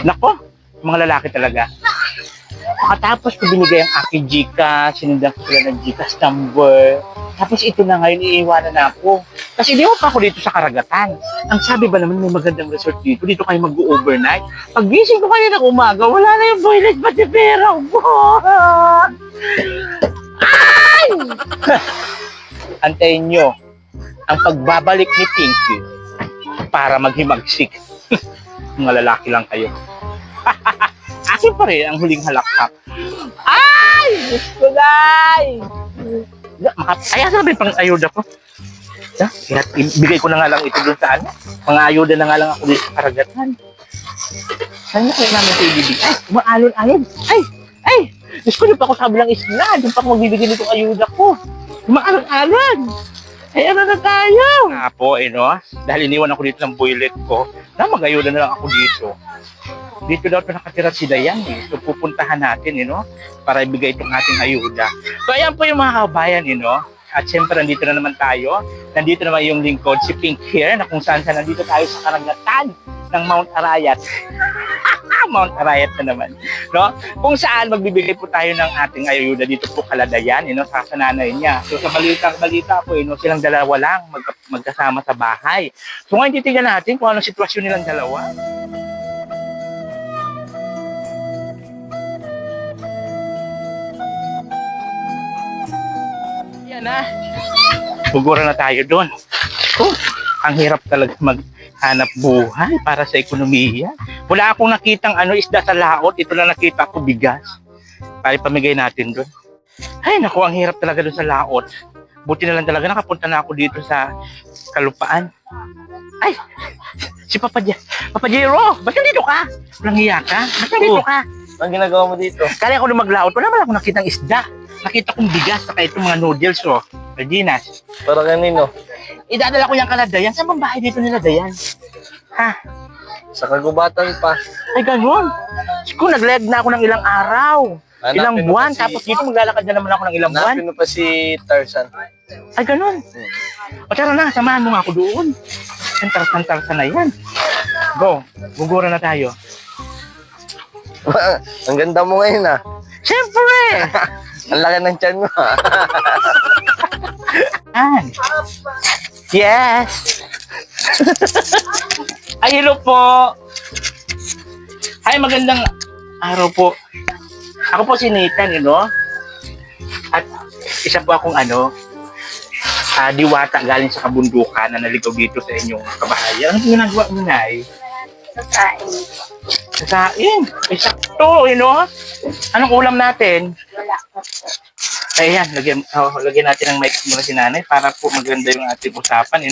Nako, mga lalaki talaga. Pagkatapos ko binigay ang aking Gcash, sinundan ko sila ng Gcash number. Tapos ito na ngayon, iiwanan na ako. Kasi di pa ako dito sa karagatan. Ang sabi ba naman may magandang resort dito, dito kayo mag-overnight. Pag gising ko kayo ng umaga, wala na yung toilet, pati pera ko. Ay! Antayin nyo ang pagbabalik ni Pinky para maghimagsik. Mga lalaki lang kayo. Akin pa rin ang huling halakhak. Ay! Diyos ko, day! Kaya sabi pang ayuda ko. Bigay ko na nga lang ito doon sa ano. Mga ayuda na nga lang ako dito sa karagatan. Saan na kayo namin ito ibibigay? Ay, umaalon-alon. Ay! Ay! Diyos ko, doon pa ako sa kabilang isla. Doon pa ako magbibigay nitong ayuda ko. Umaalon-alon. Ay, ano na tayo? Nga po, no? Dahil iniwan ako dito ng boylet ko, na mag-ayuda na lang ako dito. Dito daw ito nakatira si Dayan, eh. So, pupuntahan natin, no? Para ibigay itong ating ayuda. So, ayan po yung mga kabayan, no? At syempre, nandito na naman tayo. Nandito naman yung lingkod, si Pink here, na kung saan nandito tayo sa karagatan ng Mount Arayat. Mount Arayat na naman. No? Kung saan magbibigay po tayo ng ating ayuda dito po kala Dayan, sa nanay niya. So sa balita po, silang dalawa lang magkasama sa bahay. So ngayon titignan natin kung anong sitwasyon nilang dalawa. Yan na. Bugura na tayo doon. Ang hirap talaga maghanap buhay para sa ekonomiya. Wala akong nakitang isda sa laot. Ito lang nakita ko, bigas. Para ipamigay natin doon. Ay, naku, ang hirap talaga doon sa laot. Buti na lang talaga nakapunta na ako dito sa kalupaan. Ay, si Papa Jero, ba't nandito ka? Walang hiya ka? Ba't nandito ka? Ang ginagawa mo dito? Kaya ako na maglaot. Wala man akong nakitang isda. Nakita kong bigas, saka itong mga noodles, Reginas. Para kanino? Idadala ko yung kala Dayan. Saan bang bahay dito nila, Dayan? Ha? Sa kagubatan pa. Ay, ganun. Kung nag-leg na ako ng ilang araw. Hanapin Ilang mo buwan. pa si- Tapos dito maglalakad na naman ako ng ilang buwan. Hanapin mo pa si Tarzan. Ay, ganun. O tara na, samahan mo nga ako doon. Santar-santar na yan. Go. Gugura na tayo. Ang ganda mo ngayon ah. Siyempre! Ang laki ng tiyan mo ah. Yes! Ay, hello po! Ay, magandang araw po. Ako po si Nathan, At isa po akong diwata galing sa kabundukan na naligaw dito sa inyong kabahayan. Ano ginagawa mo, Nay? Kain. Kain. Ay, sakto, Anong ulam natin? Wala pa po. Ayan, lagyan natin ng mic muna si Nanay para po maganda yung ating usapan,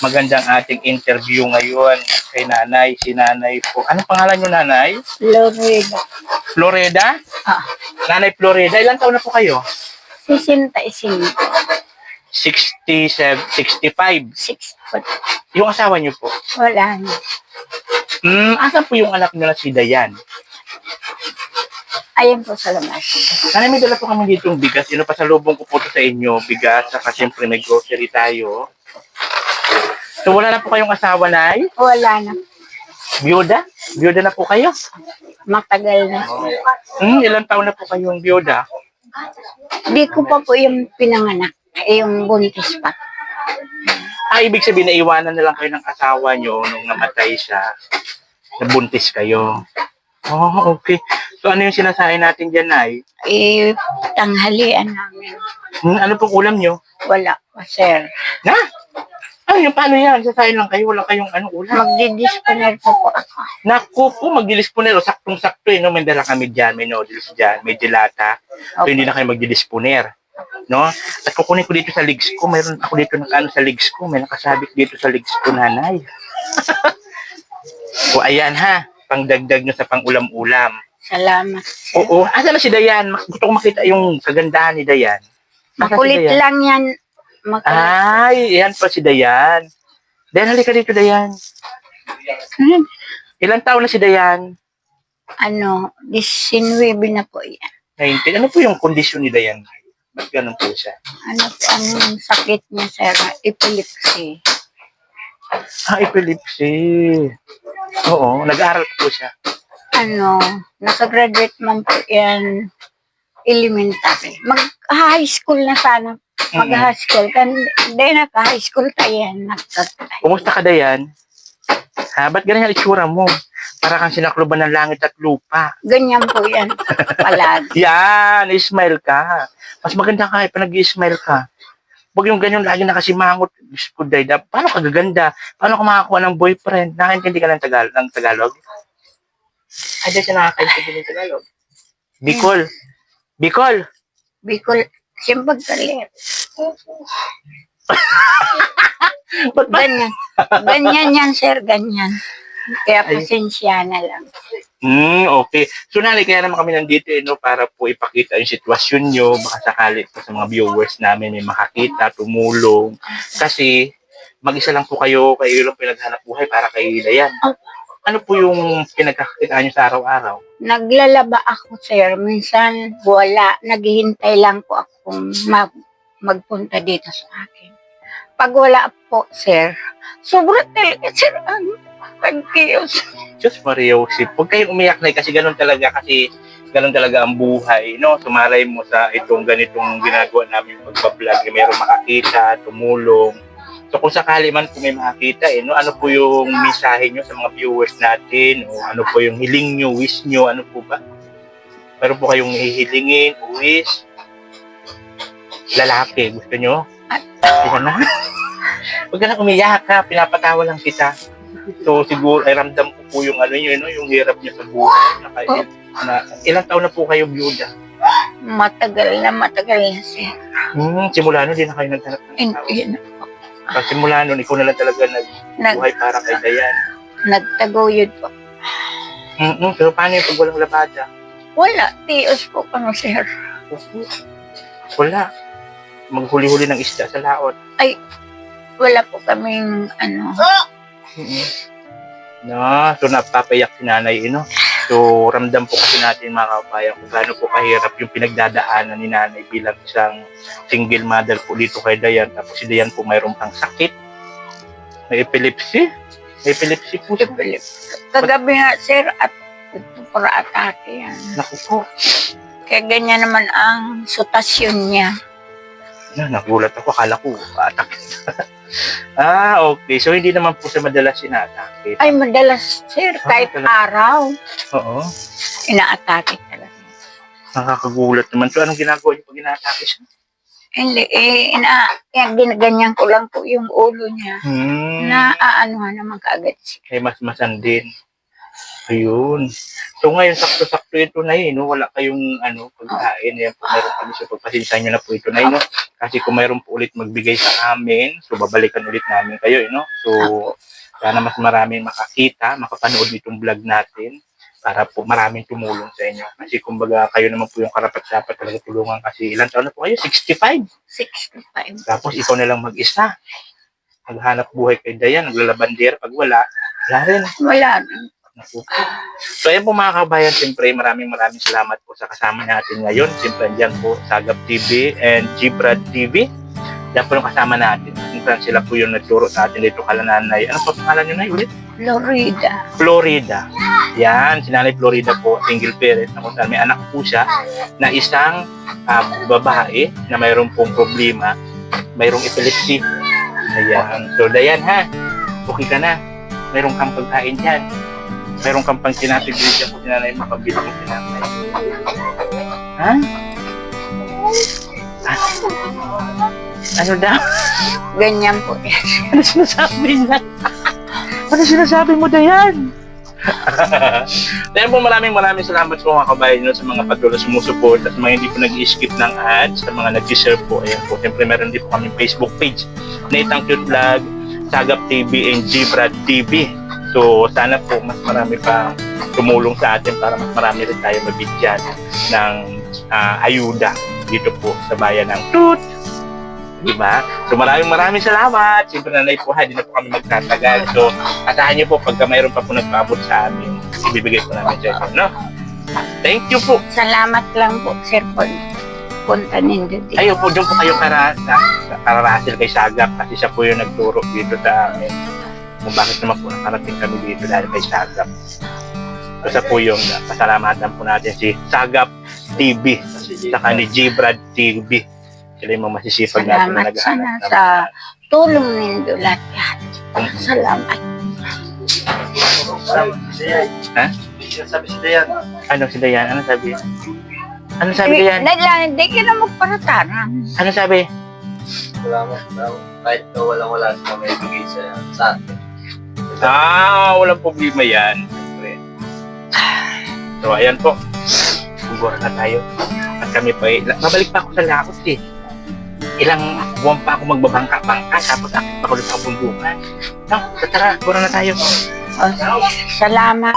Magandang ating interview ngayon kay Nanay. Si Nanay po. Anong pangalan niyo, Nanay? Loreda. Floreda? Ah. Nanay Floreda, ilang taon na po kayo? 65. 67, 65. 6 foot. Yung asawa niyo po? Wala na. Asan po yung anak niyo na si Dayan? Ayan po sa labas. Nanay, may dala po kami dito yung bigas. Pasalubong ko po ito sa inyo, bigas. Saka siyempre may grocery tayo. So wala na po kayong asawa, Nay? Wala na. Biyuda? Biyuda na po kayo? Matagal na. Ilang taon na po kayong biyuda? Di ko pa po yung pinanganak. Yung buntis pa. Ibig sabihin na iwanan na lang kayo ng asawa nyo nung namatay siya. Nabuntis kayo. Oh, okay. So ano yung sinasahin natin dyan, Nay? Tanghalian namin. Ano pong ulam nyo? Wala pa, sir. Na? Paano yan? Sasahin lang kayo, wala kayong ulam. Magdidisponer po ako. Naku po, magdidisponer. Saktong-sakto, May dala kami dyan, may noodles dyan, may dilata. So hindi na kayo magdidisponer. At kukunin ko dito sa legs ko. Mayroon ako dito sa legs ko. May nakasabit dito sa legs ko, Nanay. O ayan ha, pangdagdag nyo sa pang-ulam-ulam. Salamat. Oo. Asa na si Dayan? Gusto ko makita yung kagandahan ni Dayan. Makulit lang yan. Ay, yan pa si Dayan. Dayan, halika dito, Dayan. Ilang taon na si Dayan? 19 na po yan. 19. Ano po yung kondisyon ni Dayan? Ba't ganun po siya? Ano po ang sakit niya, sir? Epilepsy. Epilepsy. Oo, nag-aaral po siya. Nakagraduate man po yan, elementary. Mag-high school na sana. Mag-high school. Hindi, naka-high school tayo yan. Kumusta ka, Dayan? Ba't ganyan ang itsura mo? Para kang sinakluban ng langit at lupa. Ganyan po yan. Palagi. Yan, smile ka. Mas maganda ka pa nag-smile ka. Huwag yung ganyan lagi nakasimangot. Diyos ko, Dayda. Paano ka gaganda? Paano ka makakuha ng boyfriend? Nakakaintindi ka ng Tagalog? Ay, dahil siya nakakaintindi ng Tagalog. Bicol. Bicol. Bicol. Simbag kalit. Ba't ba? Ganyan. Ganyan yan, sir. Ganyan. Kaya pasensya na lang. Okay. So, Nanay, kaya naman kami nandito, para po ipakita yung sitwasyon nyo. Baka sakali po sa mga viewers namin may makakita, tumulong. Kasi, mag-isa lang po kayo lang pinaghanap buhay para kay Dayan. Ano po yung pinagkakakitaan nyo sa araw-araw? Naglalaba ako, sir. Minsan, wala. Naghihintay lang po akong magpunta dito sa akin. Pag wala po, sir, sobrang talaga, sir, pag-kiyos. Diyos Maria Joseph, huwag kayong umiyak na kasi ganun talaga ang buhay, no? Sumalay mo sa itong ganitong ginagawa namin pagbablog, mayroong makakita, tumulong. So kung sakali man po may makakita, ano po yung mensahe nyo sa mga viewers natin, o ano po yung hiling nyo, wish nyo, ano po ba? Meron po kayong hihilingin, wish? Lalaki, gusto nyo? Ayan na. Huwag ka na umiyak ka, pinapatawa lang kita. So siguro ay ramdam ko po yung yung hirap niya sa buhay. Ilang taon na po kayo byuda? Matagal na, sir. Simula nun, di na kayo naghanap ng tao. Hindi na. Kasi simula nun, ikaw na lang talaga nagbuhay para kay Dayan. Nagtaguyod po. Pero paano yung pag walang labada? Wala, tios po kami, sir. Wala. Maghuli-huli ng isda sa laot. Wala po kaming So napapayak si Nanay, So ramdam po kasi natin mga kabayan kung gaano po kahirap yung pinagdadaanan ni Nanay bilang isang single mother po dito kay Dayan. Tapos si Dayan po mayroong pang sakit. May epilepsy. May epilepsy po siya. Kagabi nga, sir, at para atake yan. Naku po. Kaya ganyan naman ang sutasyon niya. Nagulat ako. Akala ko atak. Okay. So hindi naman po siya madalas sinatake. Ay, madalas, sir, kahit araw, Oo. inaatake talaga. Nakakagulat naman. So anong ginagawa niyo pag inaatake siya? Hindi, ginaganyan ko lang po yung ulo niya. Naaanuhan naman kaagad siya. Mas-masan din. Ayun. So ngayon, sakto-sakto ito na wala kayong pagkain. Yan po, meron kami. So pagpasensya nyo na po ito na Kasi kung mayroon po ulit magbigay sa amin, so babalikan ulit namin kayo. So sana mas maraming makakita, makapanood itong vlog natin para po maraming tumulong sa inyo. Kasi kumbaga kayo naman po yung karapat-dapat talaga tulungan kasi ilang taon na po kayo? 65? 65. Tapos ikaw na lang mag-isa. Maghanap buhay kay Dayan, naglalabandera. Pag wala rin. Wala. So ayan po mga kabayan, siyempre maraming salamat po sa kasama natin ngayon. Siyempre andyan po Sagap TV and Gibrad TV. Yan po yung kasama natin. Siyempre sila po yung nagturo sa atin dito kala Nanay. Ano po pangalan nyo na ulit? Florida. Yan, si Nanay Florida po, single parent. Kung saan may anak po siya na isang babae na mayroon pong problema, mayroong epilepsy. Ayan. So Dayan ha, okay ka na. Mayroong kang pagkain dyan. Mayroong kang pang sinasigrid dyan kung sinanay makabili mo sinanay. Ha? Ano daw? Ganyan po yan. Ano sinasabi niya? Ano sinasabi mo, Dayan? Dahil po maraming salamat po mga kabayan sa mga patuloy sumusuport at sa mga hindi po nag-skip ng ads, sa mga nag-share po. Ayan po, siyempre meron din po kami Facebook page, Nathan Cute Vlog, Sagap TV and Gibrad TV. So sana po mas marami pa tumulong sa atin para mas marami rin tayo mabigyan ng ayuda dito po sa bayan ng Tut. Diba? So maraming salamat. Siyempre nanay po, hindi na po kami magtatagal. So asahan niyo po pagka mayroon pa po nagpaabot sa amin, ibibigay po namin sa inyo, no? Thank you po. Salamat lang po, sir, po. Punta nindo dito. Ayo po, doon po kayo kararasil kay Sagap kasi siya po yung nagturo dito sa amin. Kung bakit naman po nakarating kami dito dahil kay Sagap. Kasi po yung pasalamatan po natin si Sagap TV saka ni Gbrad TV. Sila yung mga masisipag natin na Salamat sana naghahanap. sa tulong nindo lahat. Salamat. Ha? Sabi si Dayan. Ano si Dayan? Ano sabi? Ano sabi Dayan? Hindi ka na magparataran. Ano sabi? Salamat daw. Kahit na walang-wala sa may bigay sa atin. Walang problema yan. Siyempre. So, ayan po. Siguro na tayo. At kami pa babalik pa ako sa Laos eh. Ilang buwan pa ako magbabangka-bangka tapos akit pa ko ulit sa bundukan. No, tara, siguro na tayo. Salamat.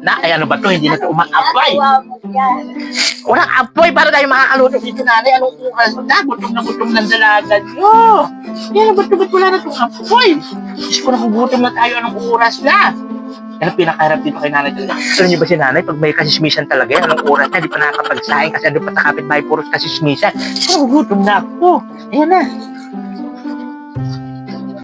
Ay ano ba to? Hindi na to umaapoy. Walang apoy para tayo makakaluto dito nanay. Anong oras na? Gutom ng dalagan nyo. Yan, ba't wala na itong apoy? Diyos ko, nakugutom na tayo. Anong oras na? Yan ang pinakaharap dito kay nanay. Alam niyo ba si nanay, pag may kasismisan talaga yan, anong oras na, di pa nakakapagsaing kasi ano pa sa kapitbahay, puros kasismisan. Nakugutom na ako. Ayan na.